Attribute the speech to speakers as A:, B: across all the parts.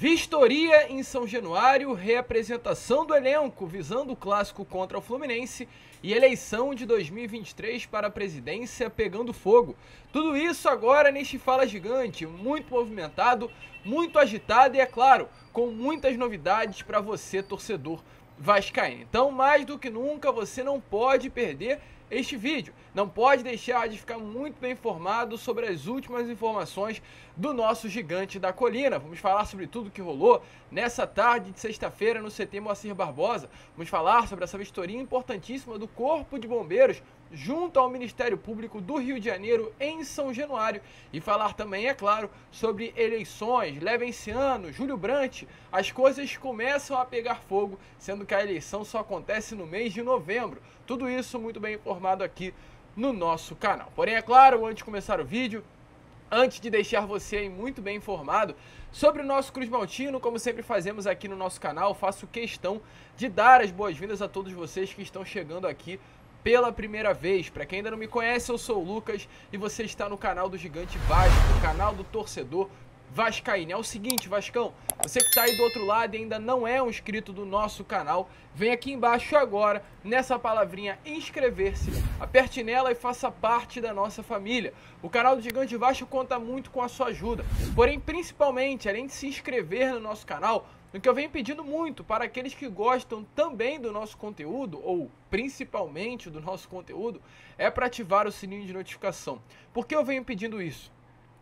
A: Vistoria em São Januário, reapresentação do elenco visando o clássico contra o Fluminense e eleição de 2023 para a presidência pegando fogo. Tudo isso agora neste Fala Gigante, muito movimentado, muito agitado e, é claro, com muitas novidades para você, torcedor vascaíno. Então, mais do que nunca, você não pode perder este vídeo. Não pode deixar de ficar muito bem informado sobre as últimas informações do nosso gigante da colina. Vamos falar sobre tudo que rolou nessa tarde de sexta-feira no CT Moacir Barbosa. Vamos falar sobre essa vistoria importantíssima do Corpo de Bombeiros junto ao Ministério Público do Rio de Janeiro em São Januário. E falar também, é claro, sobre eleições. Leva esse ano, Júlio Brandt, as coisas começam a pegar fogo, sendo que a eleição só acontece no mês de novembro. Tudo isso muito bem informado aqui no nosso canal. Porém, é claro, antes de começar o vídeo, antes de deixar você aí muito bem informado sobre o nosso Cruz Maltino, como sempre fazemos aqui no nosso canal, faço questão de dar as boas-vindas a todos vocês que estão chegando aqui pela primeira vez. Para quem ainda não me conhece, eu sou o Lucas e você está no canal do Gigante Vasco, o canal do torcedor vascaíno. É o seguinte, Vascão, você que está aí do outro lado e ainda não é um inscrito do nosso canal, vem aqui embaixo agora, nessa palavrinha inscrever-se, aperte nela e faça parte da nossa família. O canal do Gigante Vasco conta muito com a sua ajuda, porém, principalmente, além de se inscrever no nosso canal, o que eu venho pedindo muito para aqueles que gostam também do nosso conteúdo, ou principalmente do nosso conteúdo, é para ativar o sininho de notificação. Por que eu venho pedindo isso?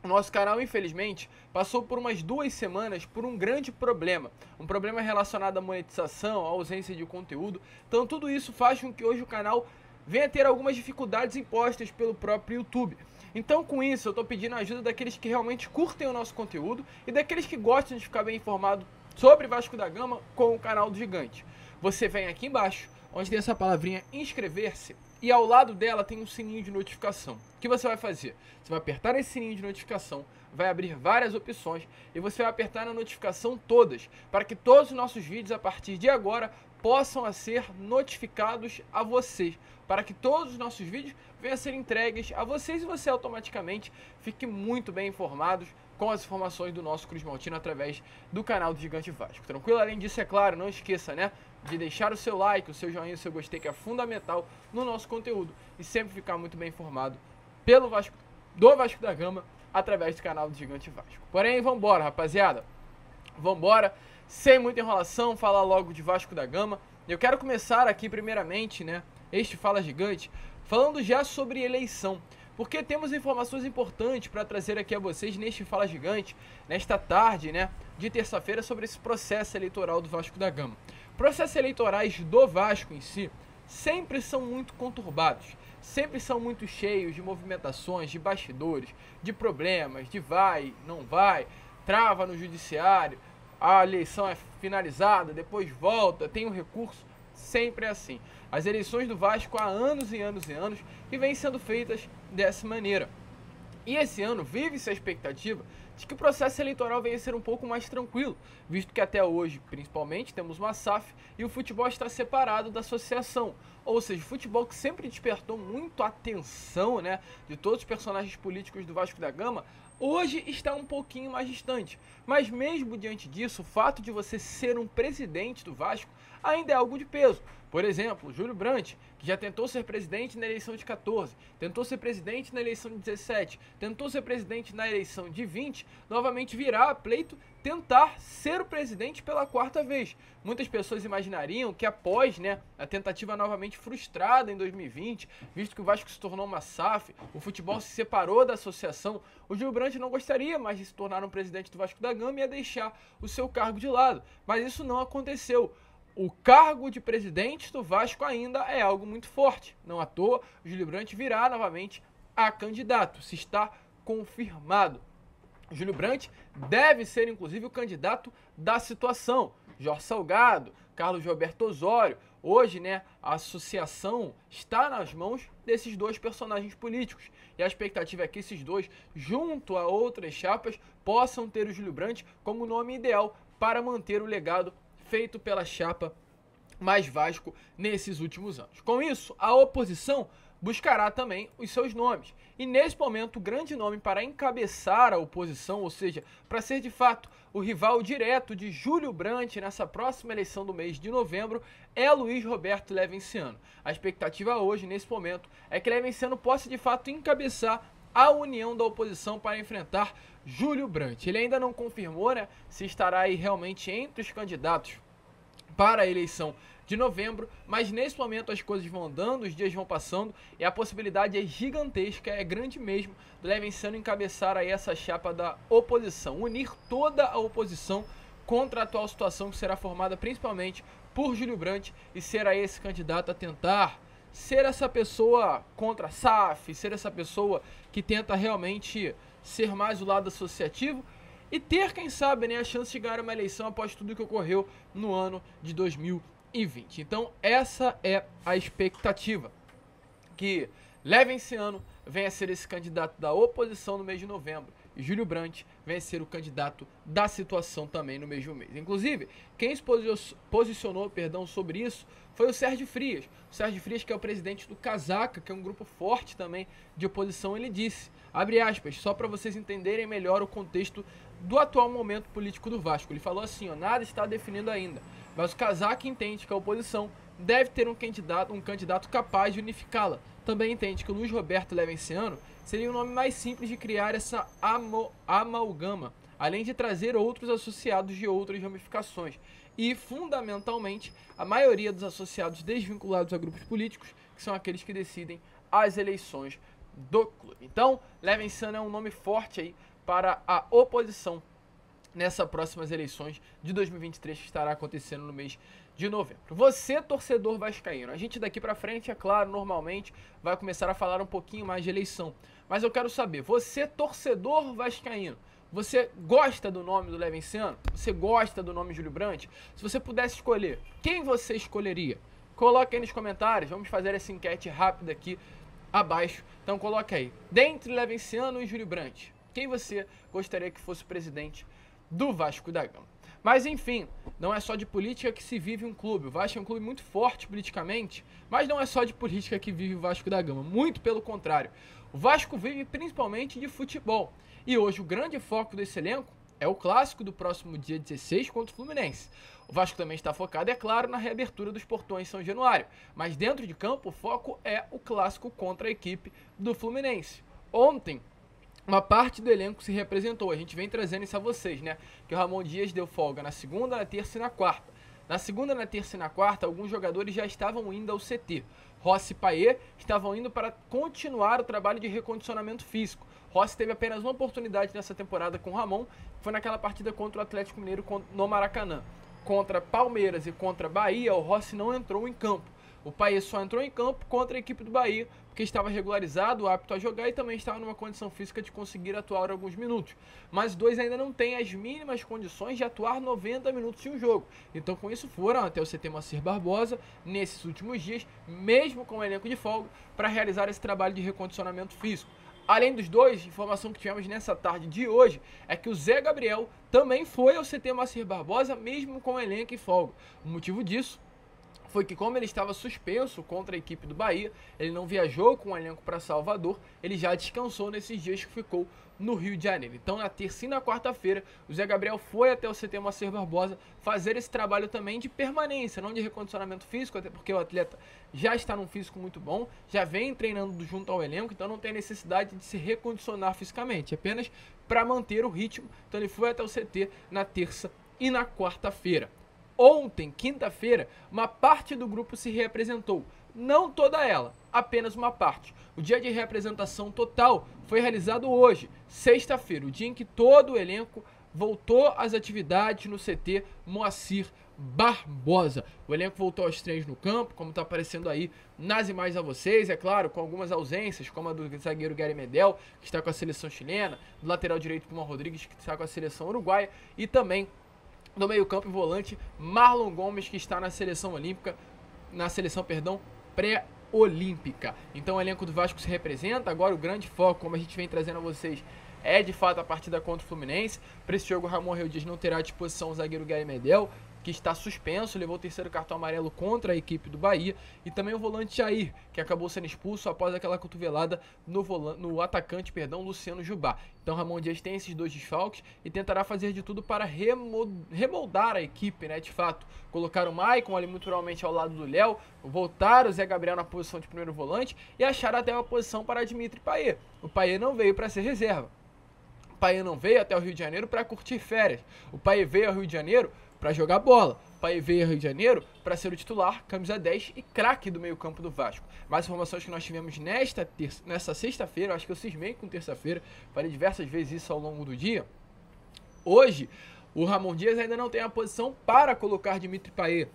A: O nosso canal, infelizmente, passou por umas 2 semanas por um grande problema. Um problema relacionado à monetização, à ausência de conteúdo. Então tudo isso faz com que hoje o canal venha ter algumas dificuldades impostas pelo próprio YouTube. Então com isso eu estou pedindo a ajuda daqueles que realmente curtem o nosso conteúdo e daqueles que gostam de ficar bem informado sobre Vasco da Gama com o canal do Gigante. Você vem aqui embaixo, onde tem essa palavrinha inscrever-se, e ao lado dela tem um sininho de notificação. O que você vai fazer? Você vai apertar nesse sininho de notificação, vai abrir várias opções e você vai apertar na notificação todas, para que todos os nossos vídeos a partir de agora possam ser notificados a vocês, para que todos os nossos vídeos venham a ser entregues a vocês e você automaticamente fique muito bem informados com as informações do nosso Cruz Maltino através do canal do Gigante Vasco. Tranquilo? Além disso, é claro, não esqueça, né, de deixar o seu like, o seu joinha, o seu gostei, que é fundamental no nosso conteúdo, e sempre ficar muito bem informado pelo Vasco, do Vasco da Gama através do canal do Gigante Vasco. Porém, vambora, rapaziada. Vambora, sem muita enrolação, falar logo de Vasco da Gama. Eu quero começar aqui primeiramente, né, este Fala Gigante, falando já sobre eleição, porque temos informações importantes para trazer aqui a vocês neste Fala Gigante, nesta tarde, né, de terça-feira, sobre esse processo eleitoral do Vasco da Gama. Processos eleitorais do Vasco em si sempre são muito conturbados, sempre são muito cheios de movimentações, de bastidores, de problemas, de vai, não vai, trava no judiciário, a eleição é finalizada, depois volta, tem um recurso, sempre é assim. As eleições do Vasco há anos e anos e anos que vêm sendo feitas dessa maneira. E esse ano vive-se a expectativa de que o processo eleitoral venha a ser um pouco mais tranquilo, visto que até hoje, principalmente, temos uma SAF e o futebol está separado da associação. Ou seja, o futebol que sempre despertou muito a atenção, né, de todos os personagens políticos do Vasco da Gama, hoje está um pouquinho mais distante. Mas mesmo diante disso, o fato de você ser um presidente do Vasco ainda é algo de peso. Por exemplo, Júlio Brandt, que já tentou ser presidente na eleição de 14, tentou ser presidente na eleição de 17, tentou ser presidente na eleição de 20, novamente virá a pleito tentar ser o presidente pela 4ª vez. Muitas pessoas imaginariam que após, né, a tentativa novamente frustrada em 2020, visto que o Vasco se tornou uma SAF, o futebol se separou da associação, o Júlio Brandt não gostaria mais de se tornar um presidente do Vasco da Gama e ia deixar o seu cargo de lado. Mas isso não aconteceu. O cargo de presidente do Vasco ainda é algo muito forte. Não à toa, o Júlio Brandt virá novamente a candidato. Se está confirmado. O Júlio Brandt deve ser, inclusive, o candidato da situação. Jorge Salgado, Carlos Roberto Osório. Hoje, né, a associação está nas mãos desses dois personagens políticos. E a expectativa é que esses dois, junto a outras chapas, possam ter o Júlio Brandt como nome ideal para manter o legado feito pela chapa Mais Vasco nesses últimos anos. Com isso, a oposição buscará também os seus nomes. E nesse momento, o grande nome para encabeçar a oposição, ou seja, para ser de fato o rival direto de Júlio Brandt nessa próxima eleição do mês de novembro, é Luiz Roberto Levinciano. A expectativa hoje, nesse momento, é que Levinciano possa de fato encabeçar a união da oposição para enfrentar Júlio Brandt. Ele ainda não confirmou, né, se estará aí realmente entre os candidatos para a eleição de novembro, mas nesse momento as coisas vão andando, os dias vão passando e a possibilidade é gigantesca, é grande mesmo, do Levinciano encabeçar aí essa chapa da oposição, unir toda a oposição contra a atual situação que será formada principalmente por Júlio Brandt e ser aí esse candidato a tentar ser essa pessoa contra a SAF, ser essa pessoa que tenta realmente ser mais o lado associativo e ter, quem sabe, né, a chance de ganhar uma eleição após tudo que ocorreu no ano de 2020. Então essa é a expectativa, que Levinciano venha a ser esse candidato da oposição no mês de novembro e Júlio Brandt venha a ser o candidato da situação também no mesmo mês. Inclusive, quem se posicionou sobre isso foi o Sérgio Frias. O Sérgio Frias, que é o presidente do Casaca, que é um grupo forte também de oposição, ele disse, abre aspas, só para vocês entenderem melhor o contexto do atual momento político do Vasco. Ele falou assim, ó, nada está definido ainda, mas o Casaca entende que a oposição deve ter um candidato capaz de unificá-la. Também entende que o Luiz Roberto Levinciano seria o nome mais simples de criar essa amalgama, além de trazer outros associados de outras ramificações. E, fundamentalmente, a maioria dos associados desvinculados a grupos políticos, que são aqueles que decidem as eleições do clube. Então, Levinciano é um nome forte aí para a oposição nessas próximas eleições de 2023 que estará acontecendo no mês de novembro. Você, torcedor vascaíno, a gente daqui pra frente, é claro, normalmente vai começar a falar um pouquinho mais de eleição, mas eu quero saber, você, torcedor vascaíno, você gosta do nome do Levinciano? Você gosta do nome Júlio Brandt? Se você pudesse escolher, quem você escolheria? Coloque aí nos comentários, vamos fazer essa enquete rápida aqui abaixo. Então coloque aí, dentre Levinciano e Júlio Brandt, quem você gostaria que fosse o presidente do Vasco da Gama? Mas enfim, não é só de política que se vive um clube. O Vasco é um clube muito forte politicamente, mas não é só de política que vive o Vasco da Gama, muito pelo contrário. O Vasco vive principalmente de futebol. E hoje o grande foco desse elenco é o clássico do próximo dia 16 contra o Fluminense. O Vasco também está focado, é claro, na reabertura dos portões São Januário, mas dentro de campo o foco é o clássico contra a equipe do Fluminense. Ontem, uma parte do elenco se representou, a gente vem trazendo isso a vocês, né? Que o Ramon Dias deu folga na segunda, na terça e na quarta. Na segunda, na terça e na quarta, alguns jogadores já estavam indo ao CT. Rossi e Payet estavam indo para continuar o trabalho de recondicionamento físico. Rossi teve apenas uma oportunidade nessa temporada com o Ramon, que foi naquela partida contra o Atlético Mineiro no Maracanã. Contra Palmeiras e contra Bahia, o Rossi não entrou em campo. O Payet só entrou em campo contra a equipe do Bahia, porque estava regularizado, apto a jogar e também estava numa condição física de conseguir atuar alguns minutos. Mas os dois ainda não têm as mínimas condições de atuar 90 minutos em um jogo. Então com isso foram até o CT Moacir Barbosa, nesses últimos dias, mesmo com o elenco de folga, para realizar esse trabalho de recondicionamento físico. Além dos dois, a informação que tivemos nessa tarde de hoje é que o Zé Gabriel também foi ao CT Moacir Barbosa, mesmo com o elenco em folga. O motivo disso foi que, como ele estava suspenso contra a equipe do Bahia, ele não viajou com o elenco para Salvador, ele já descansou nesses dias que ficou no Rio de Janeiro. Então, na terça e na quarta-feira, o Zé Gabriel foi até o CT Moacir Barbosa fazer esse trabalho também de permanência, não de recondicionamento físico, até porque o atleta já está num físico muito bom, já vem treinando junto ao elenco, então não tem necessidade de se recondicionar fisicamente, apenas para manter o ritmo. Então, ele foi até o CT na terça e na quarta-feira. Ontem, quinta-feira, uma parte do grupo se reapresentou. Não toda ela, apenas uma parte. O dia de reapresentação total foi realizado hoje, sexta-feira, o dia em que todo o elenco voltou às atividades no CT Moacir Barbosa. O elenco voltou aos treinos no campo, como está aparecendo aí nas imagens a vocês, é claro, com algumas ausências, como a do zagueiro Gary Medel, que está com a seleção chilena, do lateral direito Puma Rodrigues, que está com a seleção uruguaia, e também do meio-campo e volante Marlon Gomes, que está na seleção olímpica, pré-olímpica. Então o elenco do Vasco se representa. Agora o grande foco, como a gente vem trazendo a vocês, é de fato a partida contra o Fluminense. Para esse jogo, o Ramon Dias não terá à disposição o zagueiro Gary Medel, que está suspenso, levou o terceiro cartão amarelo contra a equipe do Bahia, e também o volante Jair, que acabou sendo expulso após aquela cotovelada no atacante, Luciano Jubá. Então Ramon Dias tem esses dois desfalques e tentará fazer de tudo para remoldar a equipe, né, de fato. Colocar o Maicon ali muito provavelmente ao lado do Léo, voltar o Zé Gabriel na posição de primeiro volante e achar até uma posição para Dimitri Payet. O Payet não veio para ser reserva. O Payet não veio até o Rio de Janeiro para curtir férias. O Payet veio ao Rio de Janeiro para jogar bola. O Payet veio ao Rio de Janeiro para ser o titular, camisa 10 e craque do meio-campo do Vasco. Mais informações que nós tivemos nessa sexta-feira, acho que eu cismei com terça-feira, falei diversas vezes isso ao longo do dia. Hoje, o Ramon Dias ainda não tem a posição para colocar Dimitri Payet.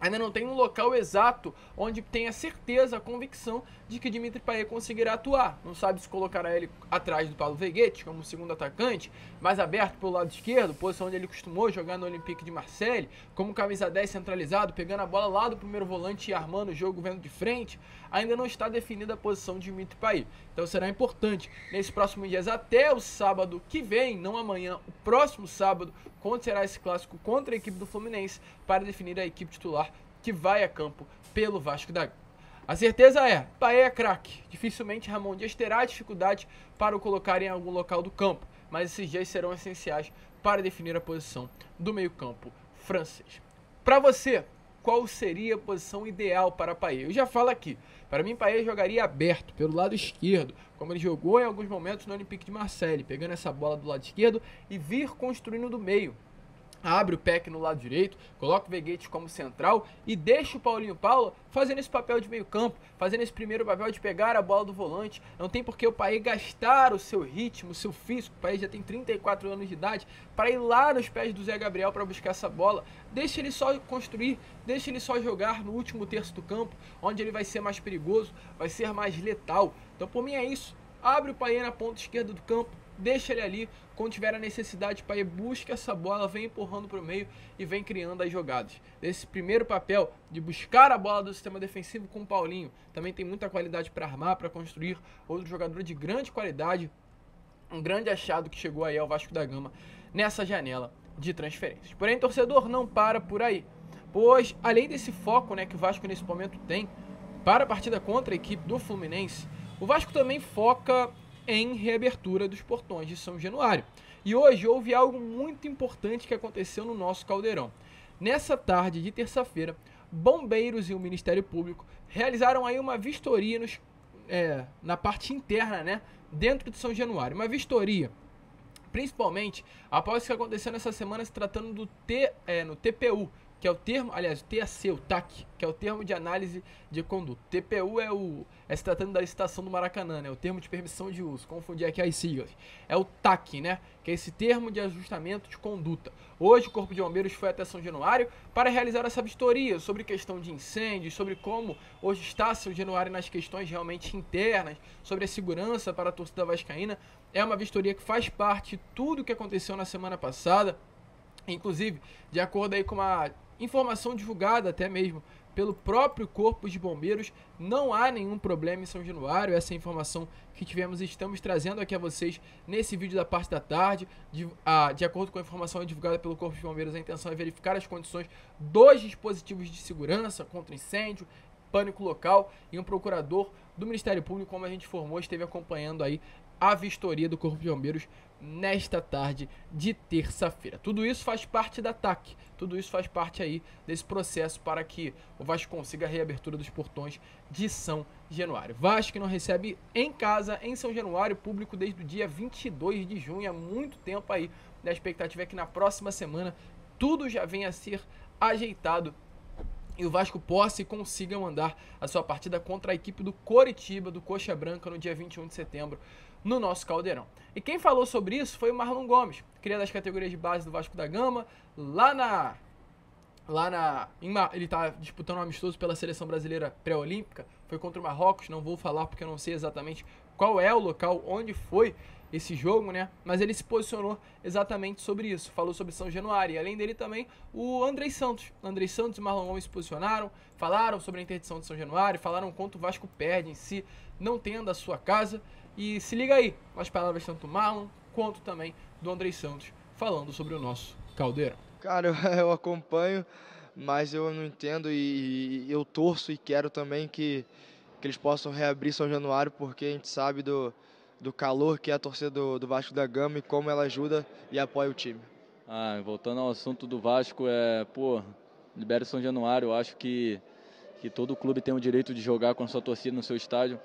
A: Ainda não tem um local exato onde tenha certeza, a convicção de que Dimitri Payet conseguirá atuar. Não sabe se colocará ele atrás do Paulo Veguete como segundo atacante, mais aberto pelo lado esquerdo, posição onde ele costumou jogar no Olympique de Marseille, como camisa 10 centralizado, pegando a bola lá do primeiro volante e armando o jogo vendo de frente. Ainda não está definida a posição de Dimitri Payet. Então será importante nesses próximos dias, até o sábado que vem, não amanhã, o próximo sábado, quando será esse clássico contra a equipe do Fluminense, para definir a equipe titular que vai a campo pelo Vasco da Gama. A certeza é, Payet é craque. Dificilmente Ramon Dias terá dificuldade para o colocar em algum local do campo, mas esses dias serão essenciais para definir a posição do meio-campo francês. Para você, qual seria a posição ideal para Payet? Eu já falo aqui, para mim Payet jogaria aberto pelo lado esquerdo, como ele jogou em alguns momentos no Olympique de Marseille, pegando essa bola do lado esquerdo e vir construindo do meio. Abre o Peck no lado direito, coloca o Veguete como central e deixa o Paulinho Paula fazendo esse papel de meio campo, fazendo esse primeiro papel de pegar a bola do volante. Não tem por que o Payet gastar o seu ritmo, o seu físico, o Payet já tem 34 anos de idade, para ir lá nos pés do Zé Gabriel para buscar essa bola. Deixa ele só construir, deixa ele só jogar no último terço do campo, onde ele vai ser mais perigoso, vai ser mais letal. Então por mim é isso, abre o Payet na ponta esquerda do campo, deixa ele ali, quando tiver a necessidade, Payet busca essa bola, vem empurrando para o meio e vem criando as jogadas. Esse primeiro papel de buscar a bola do sistema defensivo com o Paulinho, também tem muita qualidade para armar, para construir, outro jogador de grande qualidade, um grande achado que chegou aí ao Vasco da Gama nessa janela de transferências. Porém, torcedor, não para por aí, pois além desse foco, né, que o Vasco nesse momento tem para a partida contra a equipe do Fluminense, o Vasco também foca em reabertura dos portões de São Januário. E hoje houve algo muito importante que aconteceu no nosso Caldeirão. Nessa tarde de terça-feira, bombeiros e o Ministério Público realizaram aí uma vistoria na parte interna, né, dentro de São Januário. Uma vistoria, principalmente após o que aconteceu nessa semana se tratando do no TPU, que é o termo, aliás, o TAC, o TAC, que é o termo de análise de conduta. TPU se tratando da licitação do Maracanã, né? O termo de permissão de uso, confundi aqui as siglas. É o TAC, né? Que é esse termo de ajustamento de conduta. Hoje o Corpo de Bombeiros foi até São Januário para realizar essa vistoria sobre questão de incêndios, sobre como hoje está São Januário nas questões realmente internas, sobre a segurança para a torcida vascaína. É uma vistoria que faz parte de tudo que aconteceu na semana passada, inclusive, de acordo aí com uma informação divulgada até mesmo pelo próprio Corpo de Bombeiros, não há nenhum problema em São Januário. Essa informação que tivemos e estamos trazendo aqui a vocês nesse vídeo da parte da tarde. De acordo com a informação divulgada pelo Corpo de Bombeiros, a intenção é verificar as condições dos dispositivos de segurança contra incêndio, pânico local, e um procurador do Ministério Público, como a gente informou, esteve acompanhando aí a vistoria do Corpo de Bombeiros nesta tarde de terça-feira. Tudo isso faz parte da TAC, tudo isso faz parte aí desse processo para que o Vasco consiga a reabertura dos portões de São Januário. Vasco que não recebe em casa, em São Januário, público desde o dia 22 de junho, há muito tempo aí. A expectativa é que na próxima semana tudo já venha a ser ajeitado e o Vasco possa e consiga mandar a sua partida contra a equipe do Coritiba, do Coxa Branca, no dia 21 de setembro, no nosso Caldeirão. E quem falou sobre isso foi o Marlon Gomes, cria das categorias de base do Vasco da Gama, ele está disputando um amistoso pela seleção brasileira pré-olímpica, foi contra o Marrocos, não vou falar porque eu não sei exatamente qual é o local onde foi esse jogo, né? Mas ele se posicionou exatamente sobre isso, falou sobre São Januário, e além dele também o Andrei Santos. Andrei Santos e Marlon Gomes se posicionaram, falaram sobre a interdição de São Januário, falaram quanto o Vasco perde em si, não tendo a sua casa. E se liga aí, as palavras tanto do Marlon quanto também do Andrei Santos falando sobre o nosso Caldeirão.
B: Cara, eu acompanho, mas eu não entendo e eu torço e quero também que eles possam reabrir São Januário, porque a gente sabe do calor que é a torcida do Vasco da Gama e como ela ajuda e apoia o time.
C: Voltando ao assunto do Vasco, libera São Januário. Eu acho que todo clube tem o direito de jogar com a sua torcida no seu estádio,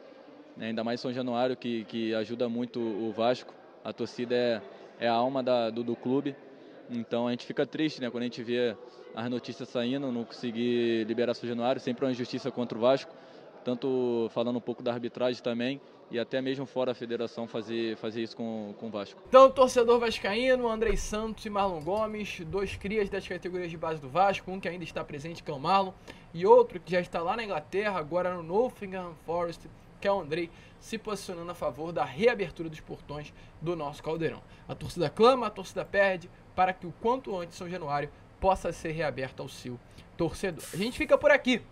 C: né? Ainda mais São Januário, que ajuda muito o Vasco. A torcida é a alma do clube. Então a gente fica triste, né, quando a gente vê as notícias saindo, não conseguir liberar São Januário, sempre uma injustiça contra o Vasco, tanto falando um pouco da arbitragem também, e até mesmo fora a federação fazer isso com o Vasco.
A: Então, torcedor vascaíno, Andrei Santos e Marlon Gomes, dois crias das categorias de base do Vasco, um que ainda está presente, que é o Marlon, e outro que já está lá na Inglaterra, agora no Nottingham Forest, que é o Andrei, se posicionando a favor da reabertura dos portões do nosso Caldeirão. A torcida clama, a torcida perde, para que o quanto antes São Januário possa ser reaberto ao seu torcedor. A gente fica por aqui.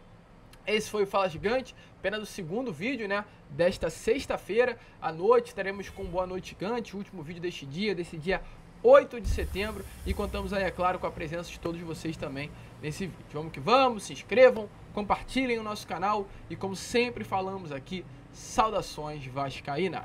A: Esse foi o Fala Gigante, apenas o segundo vídeo, né, desta sexta-feira à noite. Estaremos com Boa Noite Gigante, o último vídeo desse dia 8 de setembro. E contamos aí, é claro, com a presença de todos vocês também nesse vídeo. Vamos que vamos, se inscrevam, compartilhem o nosso canal e, como sempre falamos aqui, saudações vascaínas.